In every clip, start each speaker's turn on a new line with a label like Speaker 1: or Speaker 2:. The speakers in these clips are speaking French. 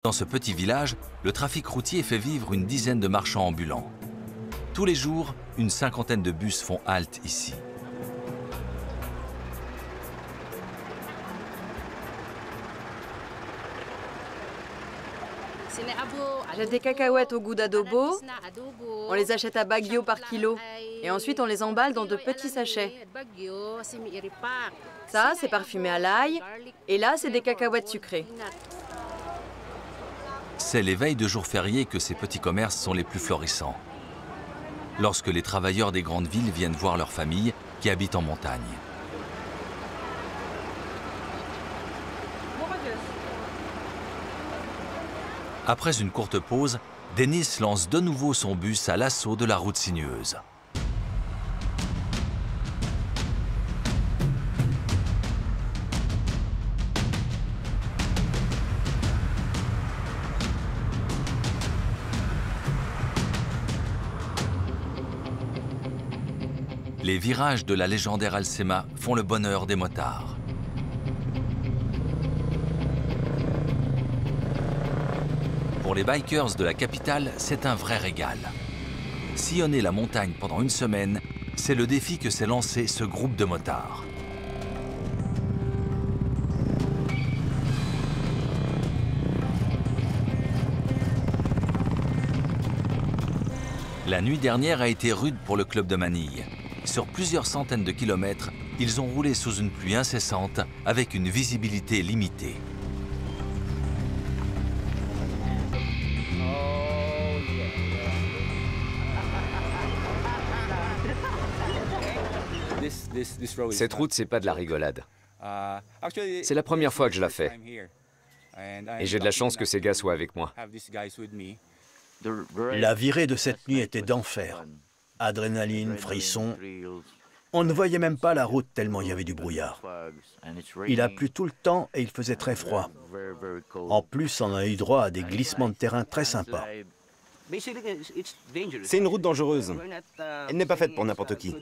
Speaker 1: Dans ce petit village, le trafic routier fait vivre une dizaine de marchands ambulants. Tous les jours, une cinquantaine de bus font halte ici.
Speaker 2: J'achète des cacahuètes au goût d'adobo, on les achète à Baguio par kilo et ensuite on les emballe dans de petits sachets. Ça, c'est parfumé à l'ail et là, c'est des cacahuètes sucrées.
Speaker 1: C'est les veilles de jours fériés que ces petits commerces sont les plus florissants. Lorsque les travailleurs des grandes villes viennent voir leurs familles qui habitent en montagne. Après une courte pause, Denis lance de nouveau son bus à l'assaut de la route sinueuse. Les virages de la légendaire Alcema font le bonheur des motards. Pour les bikers de la capitale, c'est un vrai régal. Sillonner la montagne pendant une semaine, c'est le défi que s'est lancé ce groupe de motards. La nuit dernière a été rude pour le club de Manille. Sur plusieurs centaines de kilomètres, ils ont roulé sous une pluie incessante avec une visibilité limitée.
Speaker 3: Cette route, c'est pas de la rigolade. C'est la première fois que je la fais. Et j'ai de la chance que ces gars soient avec moi.
Speaker 4: La virée de cette nuit était d'enfer. Adrénaline, frissons. On ne voyait même pas la route tellement il y avait du brouillard. Il a plu tout le temps et il faisait très froid. En plus, on a eu droit à des glissements de terrain très sympas.
Speaker 5: C'est une route dangereuse. Elle n'est pas faite pour n'importe qui.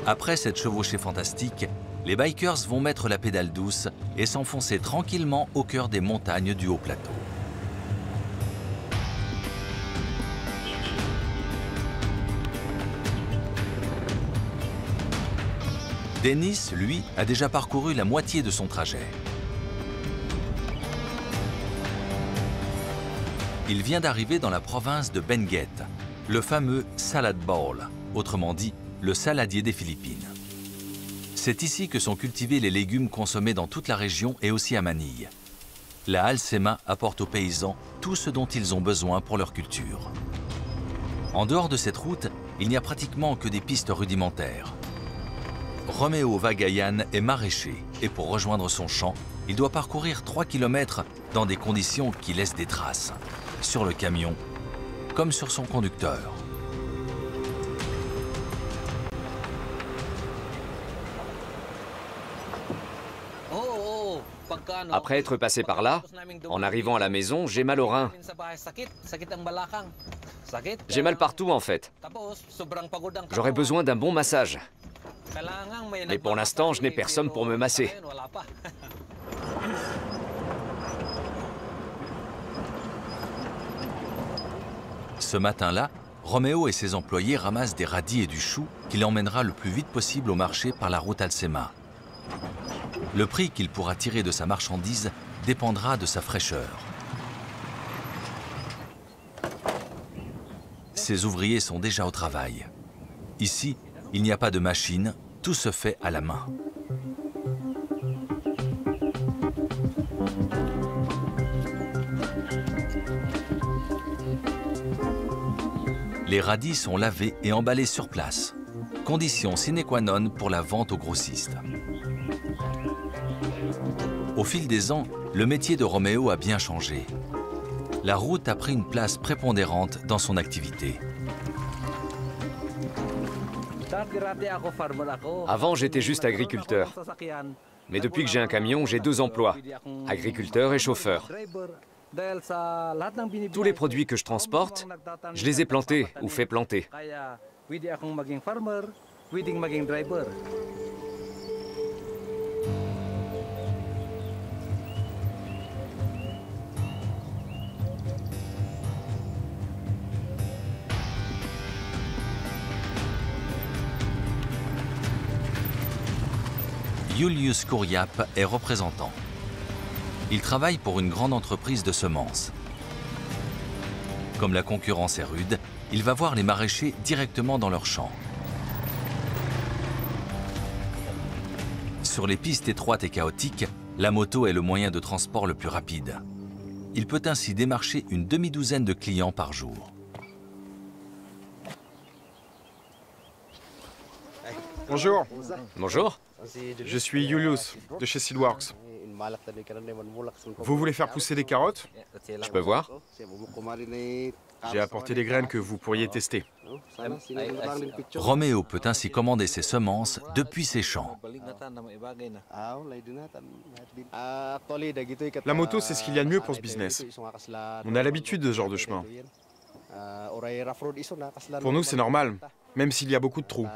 Speaker 1: Après cette chevauchée fantastique, les bikers vont mettre la pédale douce et s'enfoncer tranquillement au cœur des montagnes du haut plateau. Denis, lui, a déjà parcouru la moitié de son trajet. Il vient d'arriver dans la province de Benguet, le fameux Salad Bowl, autrement dit le saladier des Philippines. C'est ici que sont cultivés les légumes consommés dans toute la région et aussi à Manille. La Alcema apporte aux paysans tout ce dont ils ont besoin pour leur culture. En dehors de cette route, il n'y a pratiquement que des pistes rudimentaires. Roméo Vagayan est maraîcher et pour rejoindre son champ, il doit parcourir 3 km dans des conditions qui laissent des traces, sur le camion comme sur son conducteur.
Speaker 3: Après être passé par là, en arrivant à la maison, j'ai mal au rein. J'ai mal partout en fait. J'aurais besoin d'un bon massage. Mais pour l'instant, je n'ai personne pour me masser.
Speaker 1: Ce matin-là, Roméo et ses employés ramassent des radis et du chou qu'il emmènera le plus vite possible au marché par la route Alcema. Le prix qu'il pourra tirer de sa marchandise dépendra de sa fraîcheur. Ses ouvriers sont déjà au travail. Ici, il n'y a pas de machine, tout se fait à la main. Les radis sont lavés et emballés sur place, condition sine qua non pour la vente aux grossistes. Au fil des ans, le métier de Roméo a bien changé. La route a pris une place prépondérante dans son activité.
Speaker 3: Avant, j'étais juste agriculteur. Mais depuis que j'ai un camion, j'ai 2 emplois, agriculteur et chauffeur. Tous les produits que je transporte, je les ai plantés ou fait planter.
Speaker 1: Julius Kouriap est représentant. Il travaille pour une grande entreprise de semences. Comme la concurrence est rude, il va voir les maraîchers directement dans leurs champs. Sur les pistes étroites et chaotiques, la moto est le moyen de transport le plus rapide. Il peut ainsi démarcher une demi-douzaine de clients par jour.
Speaker 6: Bonjour.
Speaker 3: Bonjour.
Speaker 6: Je suis Julius, de chez Seedworks. Vous voulez faire pousser des carottes?
Speaker 3: Je peux voir?
Speaker 6: J'ai apporté des graines que vous pourriez tester.
Speaker 1: Roméo peut ainsi commander ses semences depuis ses champs.
Speaker 6: La moto, c'est ce qu'il y a de mieux pour ce business. On a l'habitude de ce genre de chemin. Pour nous, c'est normal, même s'il y a beaucoup de trous.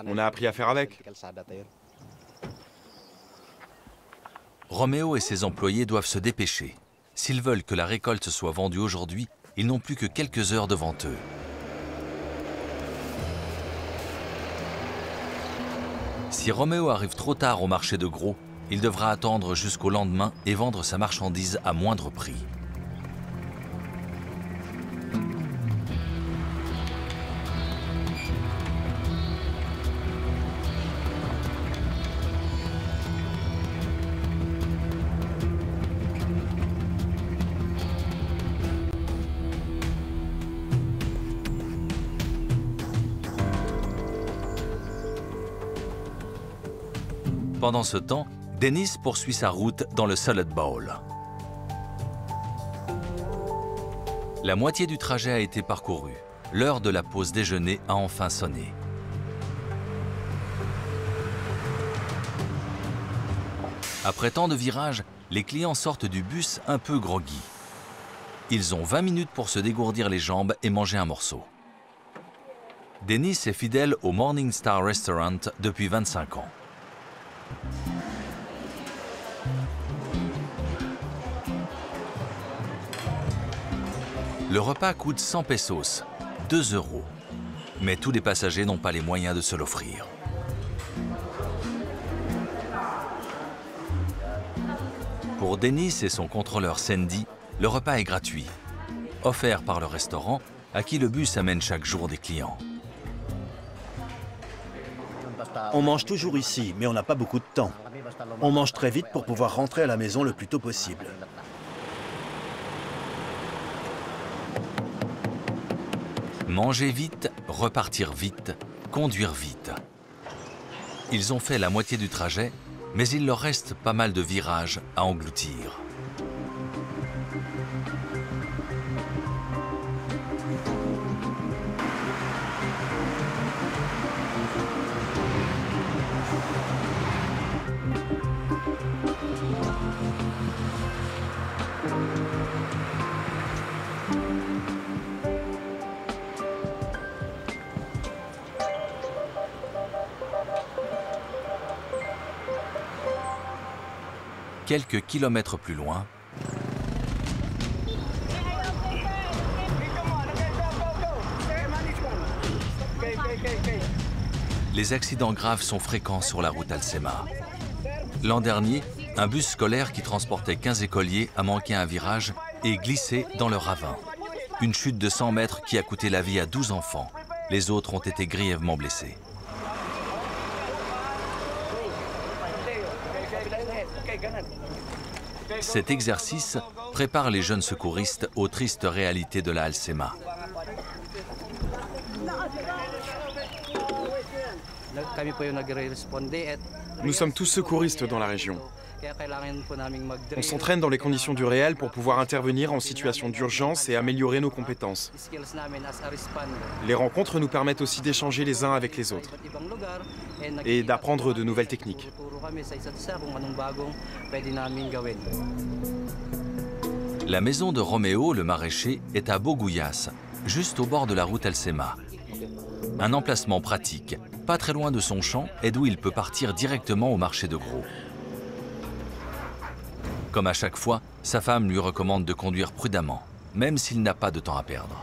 Speaker 6: On a appris à faire avec.
Speaker 1: Roméo et ses employés doivent se dépêcher. S'ils veulent que la récolte soit vendue aujourd'hui, ils n'ont plus que quelques heures devant eux. Si Roméo arrive trop tard au marché de gros, il devra attendre jusqu'au lendemain et vendre sa marchandise à moindre prix. Pendant ce temps, Dennis poursuit sa route dans le Salad Bowl. La moitié du trajet a été parcouru. L'heure de la pause déjeuner a enfin sonné. Après tant de virages, les clients sortent du bus un peu groggy. Ils ont 20 minutes pour se dégourdir les jambes et manger un morceau. Dennis est fidèle au Morning Star Restaurant depuis 25 ans. Le repas coûte 100 pesos, 2 €. Mais tous les passagers n'ont pas les moyens de se l'offrir. Pour Dennis et son contrôleur Sandy, le repas est gratuit, offert par le restaurant à qui le bus amène chaque jour des clients.
Speaker 4: On mange toujours ici, mais on n'a pas beaucoup de temps. On mange très vite pour pouvoir rentrer à la maison le plus tôt possible.
Speaker 1: Manger vite, repartir vite, conduire vite. Ils ont fait la moitié du trajet, mais il leur reste pas mal de virages à engloutir. Quelques kilomètres plus loin, les accidents graves sont fréquents sur la route Alcema. L'an dernier, un bus scolaire qui transportait 15 écoliers a manqué un virage et glissé dans le ravin. Une chute de 100 mètres qui a coûté la vie à 12 enfants. Les autres ont été grièvement blessés. Cet exercice prépare les jeunes secouristes aux tristes réalités de la Alcema.
Speaker 6: Nous sommes tous secouristes dans la région. On s'entraîne dans les conditions du réel pour pouvoir intervenir en situation d'urgence et améliorer nos compétences. Les rencontres nous permettent aussi d'échanger les uns avec les autres et d'apprendre de nouvelles techniques.
Speaker 1: La maison de Roméo, le maraîcher, est à Boguyas, juste au bord de la route Alcema. Un emplacement pratique, pas très loin de son champ et d'où il peut partir directement au marché de gros. Comme à chaque fois, sa femme lui recommande de conduire prudemment, même s'il n'a pas de temps à perdre.